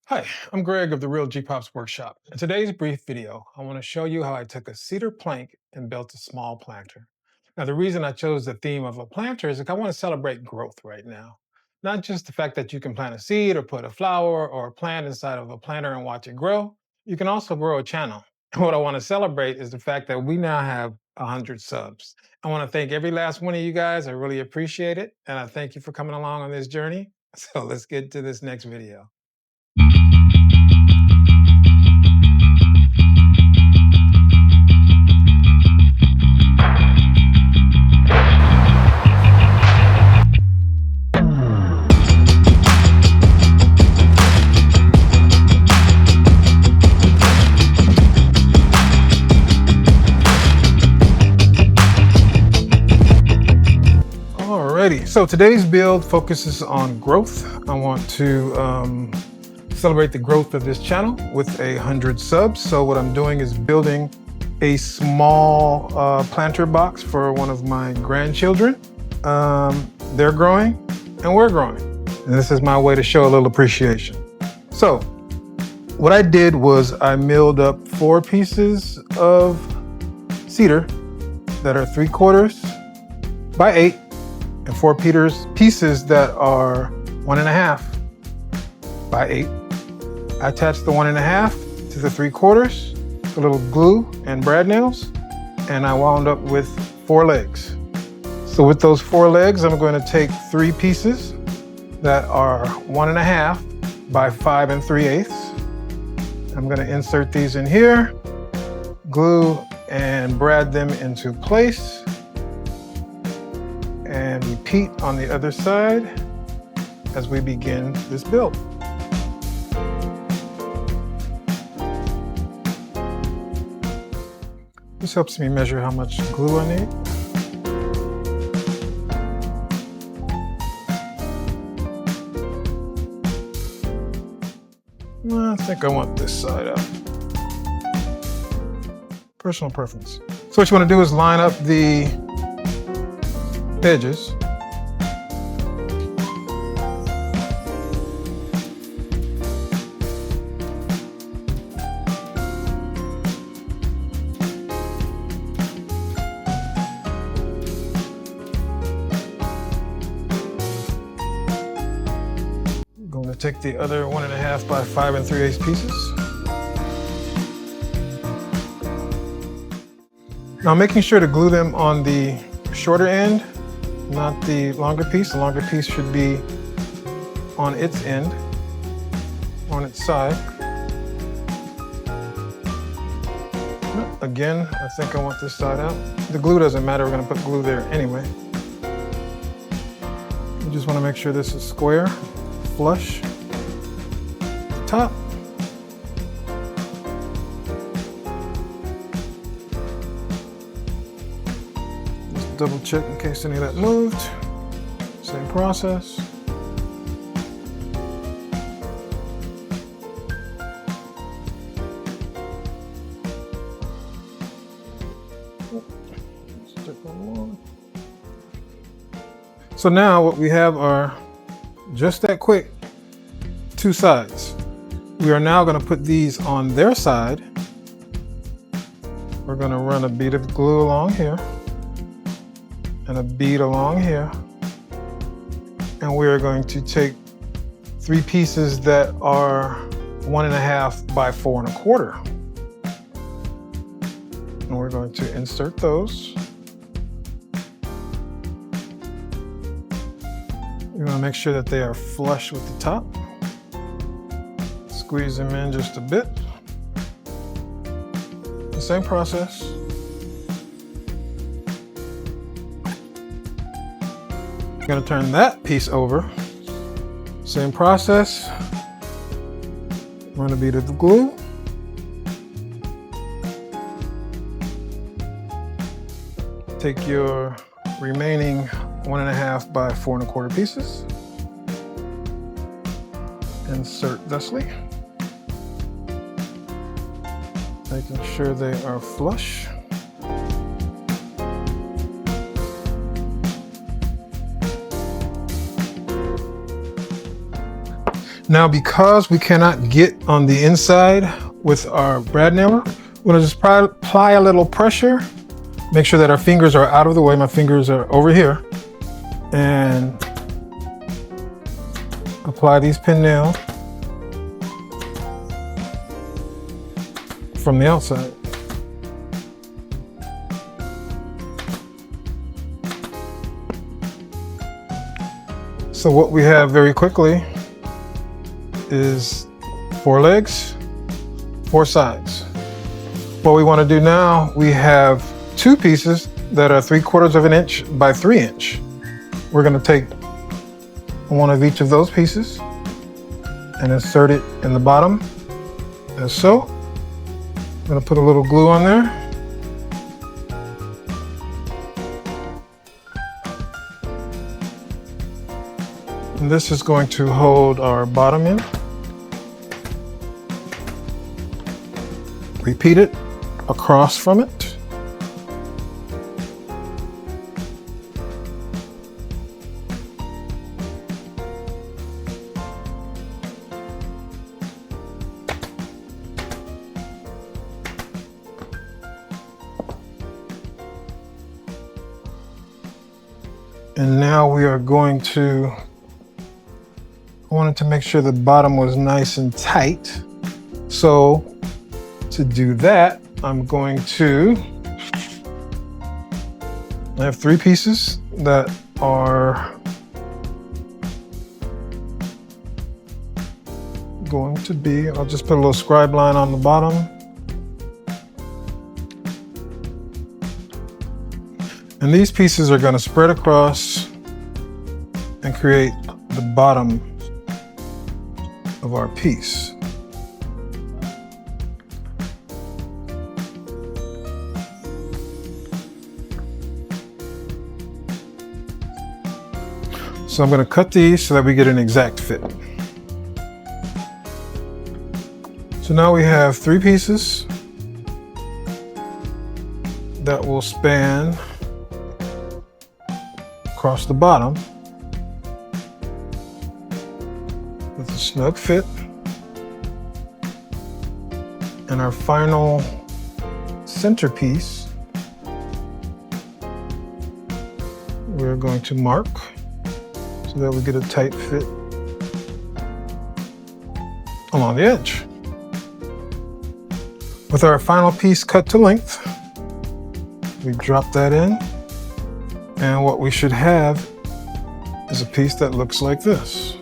Hi, I'm Greg of the Real G-Pops Workshop. In today's brief video, I want to show you how I took a cedar plank and built a small planter. Now, the reason I chose the theme of a planter is I want to celebrate growth right now. Not just the fact that you can plant a seed or put a flower or a plant inside of a planter and watch it grow. You can also grow a channel. And what I want to celebrate is the fact that we now have 100 subs. I want to thank every last one of you guys. I really appreciate it. And I thank you for coming along on this journey. So let's get to this next video. Alrighty, so today's build focuses on growth. I want to celebrate the growth of this channel with 100 subs. So what I'm doing is building a small planter box for one of my grandchildren. They're growing and we're growing. And this is my way to show a little appreciation. So what I did was I milled up 4 pieces of cedar that are 3/4 by 8 and 4 pieces that are 1.5 by 8. I attached the 1.5 to the 3/4, a little glue and brad nails, and I wound up with 4 legs. So with those 4 legs, I'm going to take 3 pieces that are 1.5 by 5 3/8. I'm going to insert these in here, glue and brad them into place, and repeat on the other side as we begin this build. This helps me measure how much glue I need. I think I want this side up. Personal preference. So what you want to do is line up the edges. I'm going to take the other 1.5 by 5 3/8 pieces. Now making sure to glue them on the shorter end, not the longer piece. The longer piece should be on its end, on its side. Again, I think I want this side out. The glue doesn't matter, we're gonna put glue there anyway. You just wanna make sure this is square, flush, top. Double check in case any of that moved. Same process. So now what we have are just that quick 2 sides. We are now going to put these on their side. We're going to run a bead of glue along here and a bead along here, and we're going to take 3 pieces that are 1.5 by 4 1/4, and we're going to insert those. You want to make sure that they are flush with the top. Squeeze them in just a bit. The same process. I'm going to turn that piece over. Same process. Run a bead of the glue. Take your remaining 1.5 by 4 1/4 pieces. Insert thusly. Making sure they are flush. Now, because we cannot get on the inside with our brad nailer, we're gonna just apply a little pressure. Make sure that our fingers are out of the way. My fingers are over here. And apply these pin nails from the outside. So what we have very quickly is 4 legs, 4 sides. What we want to do now, we have 2 pieces that are 3/4 of an inch by 3 inch. We're going to take one of each of those pieces and insert it in the bottom, as so. I'm going to put a little glue on there. And this is going to hold our bottom in. Repeat it across from it. And now we are going to, I wanted to make sure the bottom was nice and tight. So to do that, I'm going to, I have 3 pieces that are going to be, I'll just put a little scribe line on the bottom. And these pieces are going to spread across and create the bottom of our piece. So I'm going to cut these so that we get an exact fit. So now we have 3 pieces that will span across the bottom with a snug fit. And our final centerpiece, we're going to mark so that we get a tight fit along the edge. With our final piece cut to length, we drop that in. And what we should have is a piece that looks like this.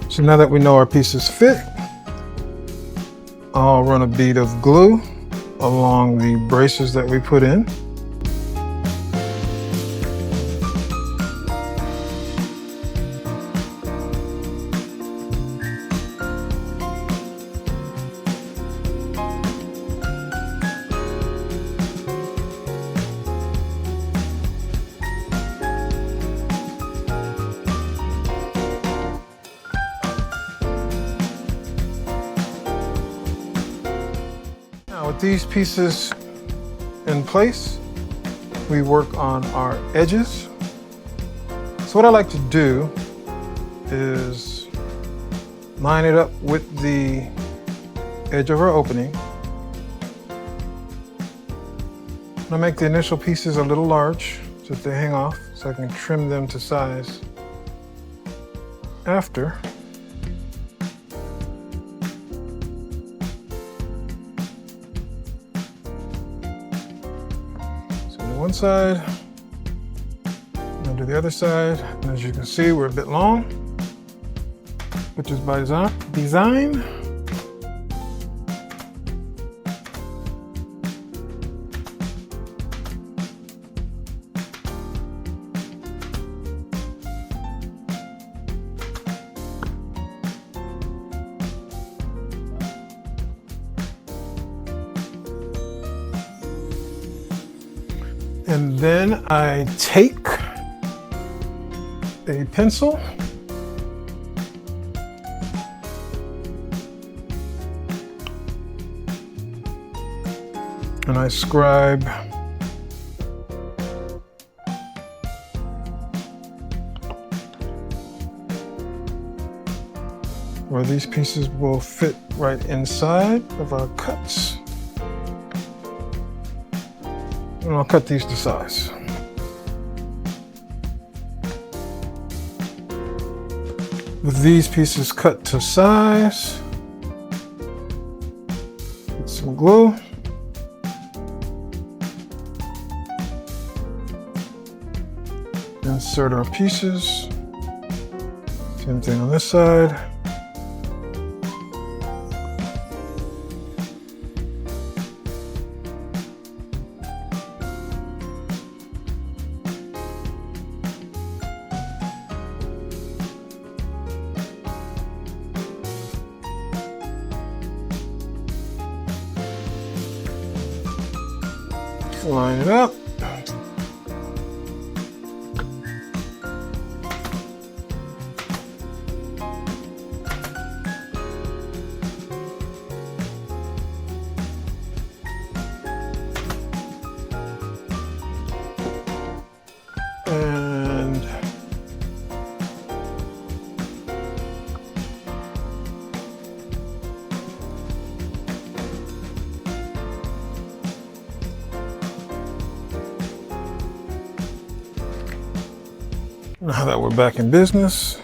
So now that we know our pieces fit, I'll run a bead of glue along the braces that we put in. With these pieces in place, we work on our edges. So what I like to do is line it up with the edge of our opening. I make the initial pieces a little large so that they hang off, so I can trim them to size after. One side, and do the other side. And as you can see, we're a bit long, which is by design. And then I take a pencil and I scribe where these pieces will fit right inside of our cuts. And I'll cut these to size. With these pieces cut to size, get some glue. Insert our pieces. Same thing on this side. Line it up. And now that we're back in business,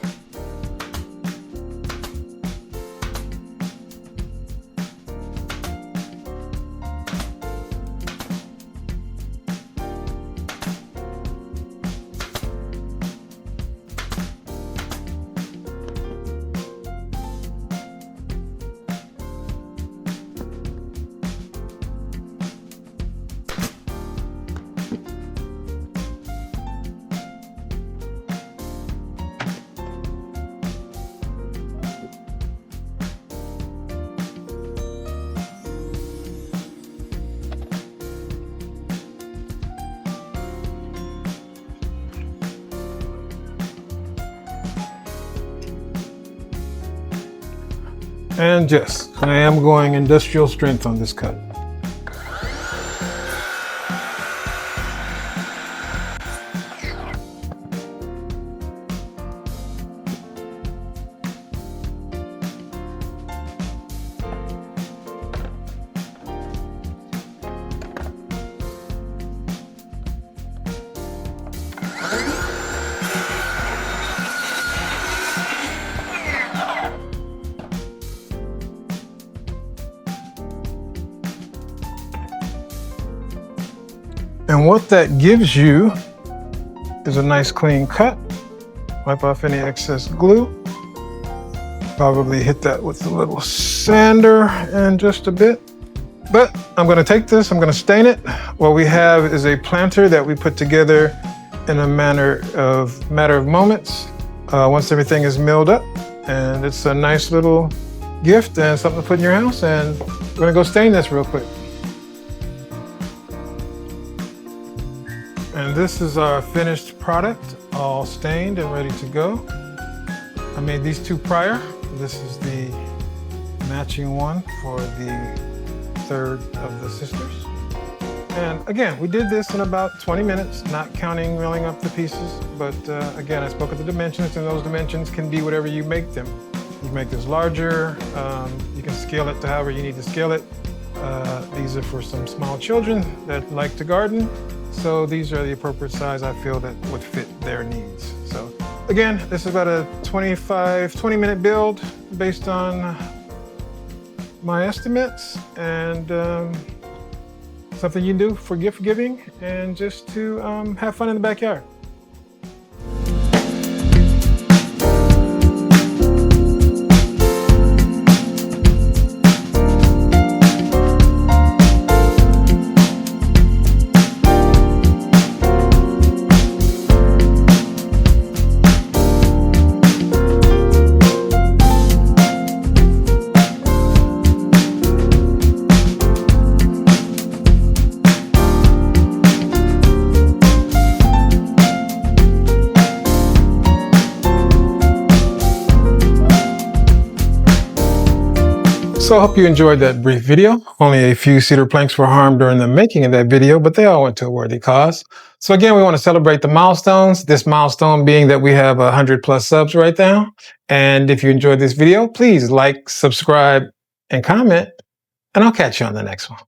and yes, I am going industrial strength on this cut. And what that gives you is a nice clean cut. Wipe off any excess glue. Probably hit that with a little sander in just a bit. But I'm gonna take this, I'm gonna stain it. What we have is a planter that we put together in a matter of moments once everything is milled up. And it's a nice little gift and something to put in your house. And we're gonna go stain this real quick. And this is our finished product, all stained and ready to go. I made these two prior. This is the matching one for the third of the sisters. And again, we did this in about 20 minutes, not counting milling up the pieces. But again, I spoke of the dimensions, and those dimensions can be whatever you make them. You can make this larger, you can scale it to however you need to scale it. These are for some small children that like to garden. So these are the appropriate size I feel that would fit their needs. So again, this is about a 20-minute build based on my estimates, and something you can do for gift giving and just to have fun in the backyard. So I hope you enjoyed that brief video. Only a few cedar planks were harmed during the making of that video, but they all went to a worthy cause. So again, we want to celebrate the milestones, this milestone being that we have 100+ subs right now. And if you enjoyed this video, please like, subscribe, and comment, and I'll catch you on the next one.